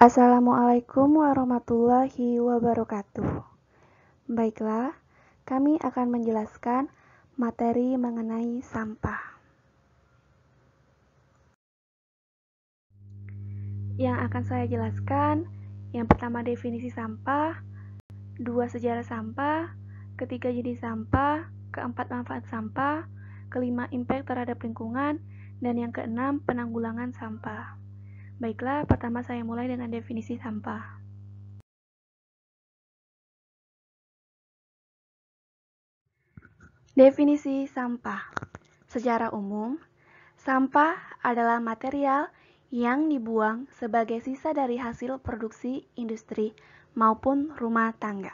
Assalamualaikum warahmatullahi wabarakatuh. Baiklah, kami akan menjelaskan materi mengenai sampah. Yang akan saya jelaskan, yang pertama definisi sampah, 2 sejarah sampah, ketiga jenis sampah, keempat manfaat sampah, kelima impact terhadap lingkungan, dan yang keenam penanggulangan sampah. Baiklah, pertama saya mulai dengan definisi sampah. Definisi sampah. Secara umum, sampah adalah material yang dibuang sebagai sisa dari hasil produksi industri maupun rumah tangga.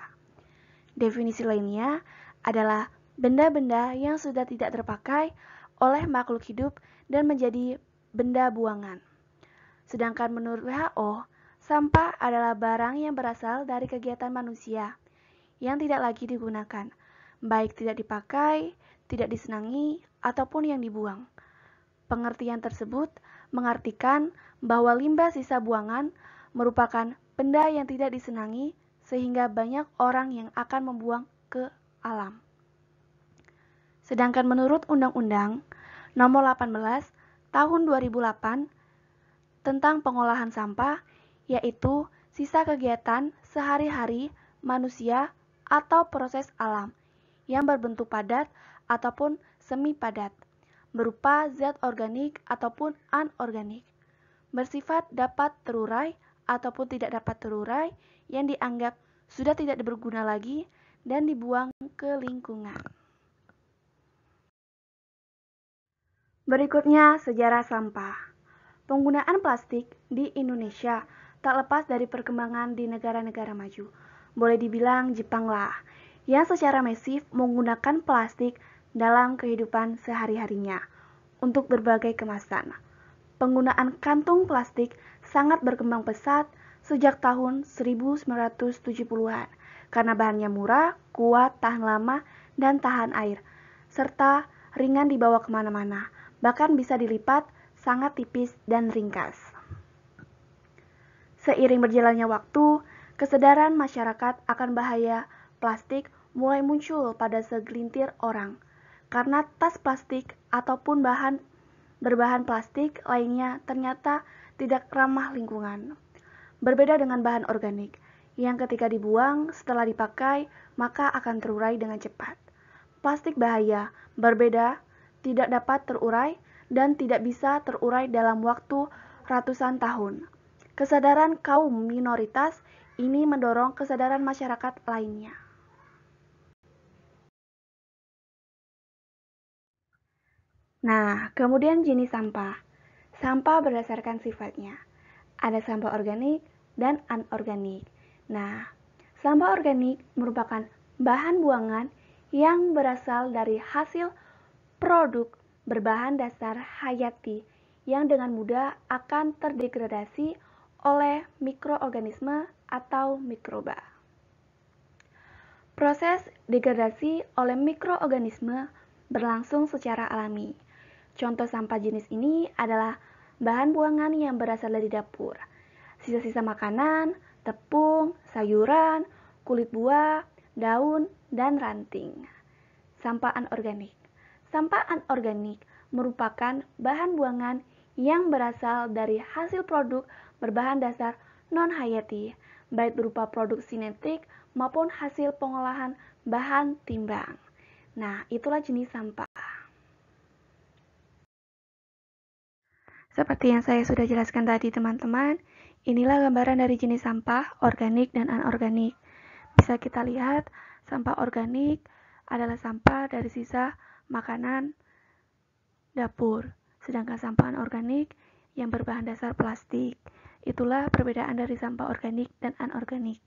Definisi lainnya adalah benda-benda yang sudah tidak terpakai oleh makhluk hidup dan menjadi benda buangan. Sedangkan menurut WHO, sampah adalah barang yang berasal dari kegiatan manusia yang tidak lagi digunakan, baik tidak dipakai, tidak disenangi, ataupun yang dibuang. Pengertian tersebut mengartikan bahwa limbah sisa buangan merupakan benda yang tidak disenangi sehingga banyak orang yang akan membuang ke alam. Sedangkan menurut Undang-Undang Nomor 18 Tahun 2008 tentang pengolahan sampah, yaitu sisa kegiatan sehari-hari manusia atau proses alam yang berbentuk padat ataupun semi padat, berupa zat organik ataupun anorganik, bersifat dapat terurai ataupun tidak dapat terurai yang dianggap sudah tidak berguna lagi dan dibuang ke lingkungan. Berikutnya, sejarah sampah. Penggunaan plastik di Indonesia tak lepas dari perkembangan di negara-negara maju. Boleh dibilang Jepang lah, yang secara masif menggunakan plastik dalam kehidupan sehari-harinya untuk berbagai kemasan. Penggunaan kantung plastik sangat berkembang pesat sejak tahun 1970-an karena bahannya murah, kuat, tahan lama, dan tahan air, serta ringan dibawa kemana-mana, bahkan bisa dilipat, sangat tipis dan ringkas. Seiring berjalannya waktu, kesadaran masyarakat akan bahaya plastik mulai muncul pada segelintir orang, karena tas plastik ataupun bahan berbahan plastik lainnya ternyata tidak ramah lingkungan. Berbeda dengan bahan organik, yang ketika dibuang setelah dipakai maka akan terurai dengan cepat. Plastik bahaya, berbeda, tidak dapat terurai dan tidak bisa terurai dalam waktu ratusan tahun. Kesadaran kaum minoritas ini mendorong kesadaran masyarakat lainnya. Nah, kemudian jenis sampah. Sampah berdasarkan sifatnya. Ada sampah organik dan anorganik. Nah, sampah organik merupakan bahan buangan yang berasal dari hasil produk berbahan dasar hayati yang dengan mudah akan terdegradasi oleh mikroorganisme atau mikroba. Proses degradasi oleh mikroorganisme berlangsung secara alami. Contoh sampah jenis ini adalah bahan buangan yang berasal dari dapur, sisa-sisa makanan, tepung, sayuran, kulit buah, daun, dan ranting. Sampah anorganik. Sampah anorganik merupakan bahan buangan yang berasal dari hasil produk berbahan dasar non-hayati, baik berupa produk sinetik maupun hasil pengolahan bahan timbang. Nah, itulah jenis sampah. Seperti yang saya sudah jelaskan tadi teman-teman, inilah gambaran dari jenis sampah organik dan anorganik. Bisa kita lihat, sampah organik adalah sampah dari sisa makanan dapur, sedangkan sampah anorganik yang berbahan dasar plastik. Itulah perbedaan dari sampah organik dan anorganik.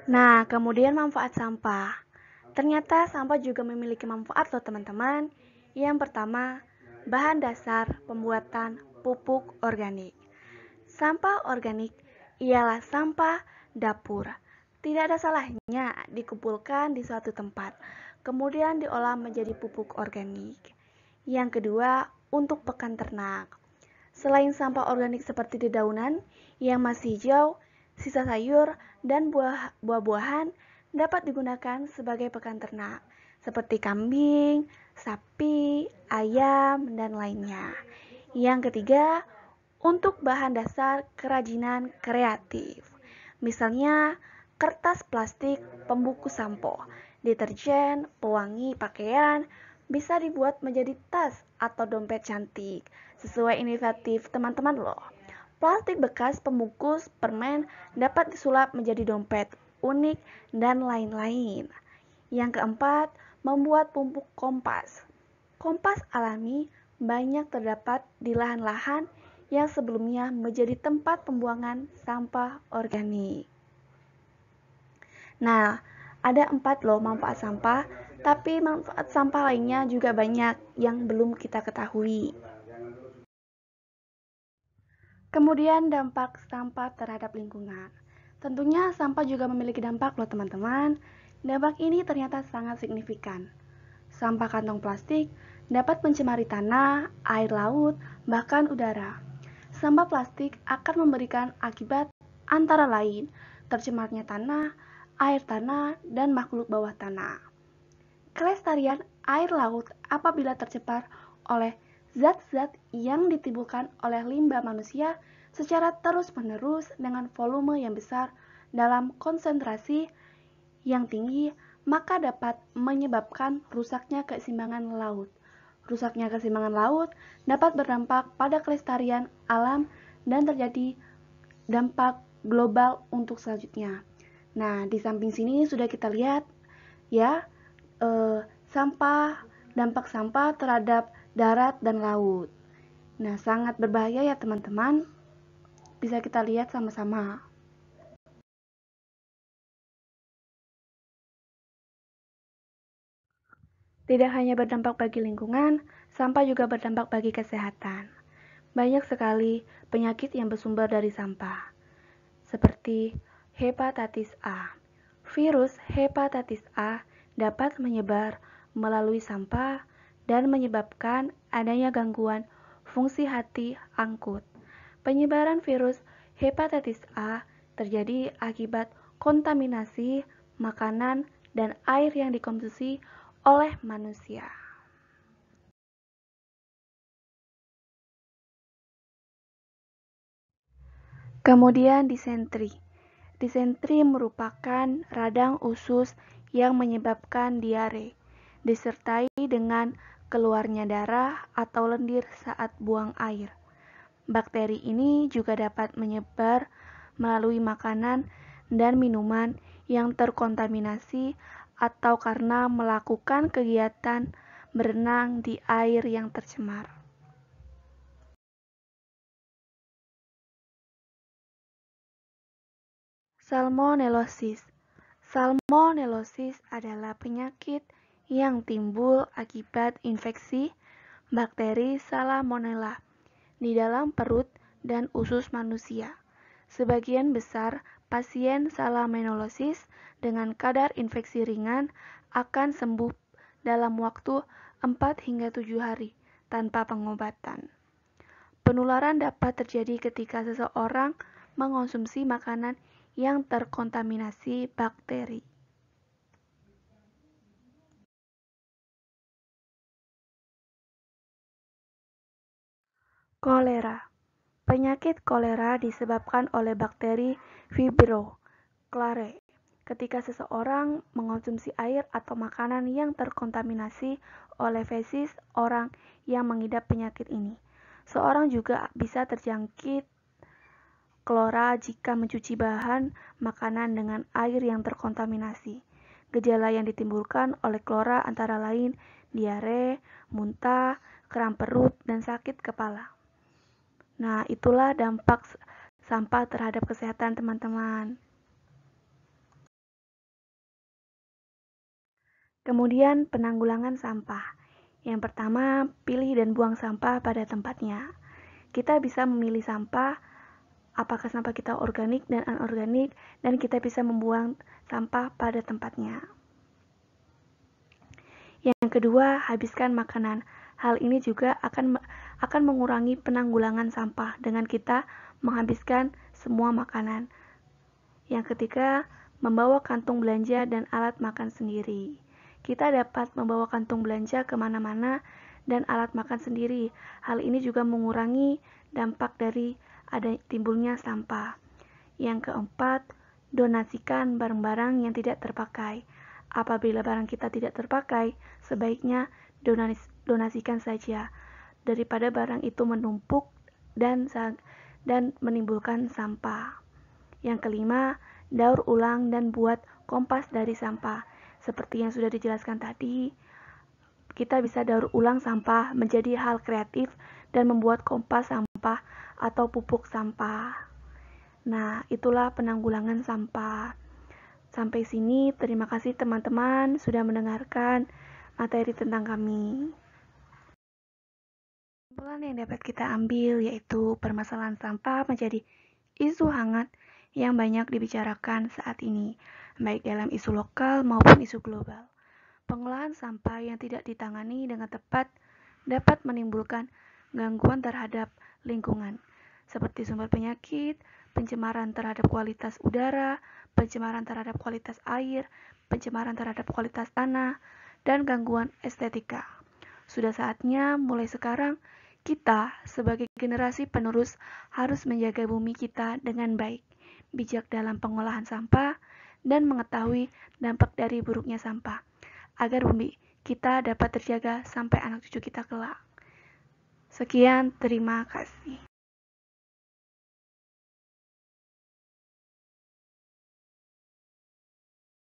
Nah, kemudian manfaat sampah. Ternyata sampah juga memiliki manfaat loh teman-teman. Yang pertama, bahan dasar pembuatan pupuk organik. Sampah organik ialah sampah dapur. Tidak ada salahnya dikumpulkan di suatu tempat, kemudian diolah menjadi pupuk organik. Yang kedua, untuk pakan ternak. Selain sampah organik seperti dedaunan yang masih hijau, sisa sayur, dan buah-buahan dapat digunakan sebagai pakan ternak, seperti kambing, sapi, ayam, dan lainnya. Yang ketiga, untuk bahan dasar kerajinan kreatif. Misalnya, kertas plastik pembungkus sampo, deterjen, pewangi pakaian, bisa dibuat menjadi tas atau dompet cantik, sesuai inisiatif teman-teman loh. Plastik bekas pembungkus permen dapat disulap menjadi dompet unik dan lain-lain. Yang keempat, membuat pupuk kompas. Kompas alami banyak terdapat di lahan-lahan yang sebelumnya menjadi tempat pembuangan sampah organik. Nah, ada 4 loh manfaat sampah, tapi manfaat sampah lainnya juga banyak yang belum kita ketahui. Kemudian dampak sampah terhadap lingkungan. Tentunya sampah juga memiliki dampak loh teman-teman. Dampak ini ternyata sangat signifikan. Sampah kantong plastik dapat mencemari tanah, air laut, bahkan udara. Sampah plastik akan memberikan akibat antara lain tercemarnya tanah, air tanah, dan makhluk bawah tanah. Kelestarian air laut apabila tercemar oleh zat-zat yang ditimbulkan oleh limbah manusia secara terus-menerus dengan volume yang besar dalam konsentrasi yang tinggi, maka dapat menyebabkan rusaknya keseimbangan laut. Rusaknya keseimbangan laut dapat berdampak pada kelestarian alam dan terjadi dampak global untuk selanjutnya. Nah, di samping sini sudah kita lihat ya, dampak sampah terhadap darat dan laut. Nah, sangat berbahaya ya teman-teman. Bisa kita lihat sama-sama. Tidak hanya berdampak bagi lingkungan, sampah juga berdampak bagi kesehatan. Banyak sekali penyakit yang bersumber dari sampah, seperti hepatitis A. Virus hepatitis A dapat menyebar melalui sampah dan menyebabkan adanya gangguan fungsi hati akut. Penyebaran virus hepatitis A terjadi akibat kontaminasi makanan dan air yang dikonsumsi oleh manusia. Kemudian disentri. Disentri merupakan radang usus yang menyebabkan diare, disertai dengan keluarnya darah atau lendir saat buang air. Bakteri ini juga dapat menyebar melalui makanan dan minuman yang terkontaminasi atau karena melakukan kegiatan berenang di air yang tercemar. Salmonellosis. Salmonellosis adalah penyakit yang timbul akibat infeksi bakteri Salmonella di dalam perut dan usus manusia. Sebagian besar pasien salmonellosis dengan kadar infeksi ringan akan sembuh dalam waktu 4 hingga 7 hari tanpa pengobatan. Penularan dapat terjadi ketika seseorang mengonsumsi makanan yang terkontaminasi bakteri. Kolera. Penyakit kolera disebabkan oleh bakteri Vibrio clare ketika seseorang mengonsumsi air atau makanan yang terkontaminasi oleh fesis orang yang mengidap penyakit ini. Seorang juga bisa terjangkit kolera jika mencuci bahan makanan dengan air yang terkontaminasi. Gejala yang ditimbulkan oleh kolera antara lain diare, muntah, kram perut, dan sakit kepala. Nah, itulah dampak sampah terhadap kesehatan teman-teman. Kemudian penanggulangan sampah. Yang pertama, pilih dan buang sampah pada tempatnya. Kita bisa memilih sampah, apakah sampah kita organik dan anorganik, dan kita bisa membuang sampah pada tempatnya. Yang kedua, habiskan makanan Hal ini juga akan mengurangi penanggulangan sampah dengan kita menghabiskan semua makanan. Yang ketiga, membawa kantung belanja dan alat makan sendiri. Kita dapat membawa kantung belanja kemana-mana dan alat makan sendiri. Hal ini juga mengurangi dampak dari timbulnya sampah. Yang keempat, donasikan barang-barang yang tidak terpakai. Apabila barang kita tidak terpakai, sebaiknya donasikan saja daripada barang itu menumpuk dan menimbulkan sampah. Yang kelima, daur ulang dan buat kompas dari sampah. Seperti yang sudah dijelaskan tadi, kita bisa daur ulang sampah menjadi hal kreatif dan membuat kompas sampah atau pupuk sampah. Nah, itulah penanggulangan sampah. Sampai sini, terima kasih teman-teman sudah mendengarkan materi tentang kami. Kesimpulan yang dapat kita ambil yaitu permasalahan sampah menjadi isu hangat yang banyak dibicarakan saat ini, baik dalam isu lokal maupun isu global. Pengolahan sampah yang tidak ditangani dengan tepat dapat menimbulkan gangguan terhadap lingkungan, seperti sumber penyakit, pencemaran terhadap kualitas udara, pencemaran terhadap kualitas air, pencemaran terhadap kualitas tanah, dan gangguan estetika. Sudah saatnya mulai sekarang kita sebagai generasi penerus harus menjaga bumi kita dengan baik, bijak dalam pengolahan sampah, dan mengetahui dampak dari buruknya sampah agar bumi kita dapat terjaga sampai anak cucu kita kelak. Sekian, terima kasih.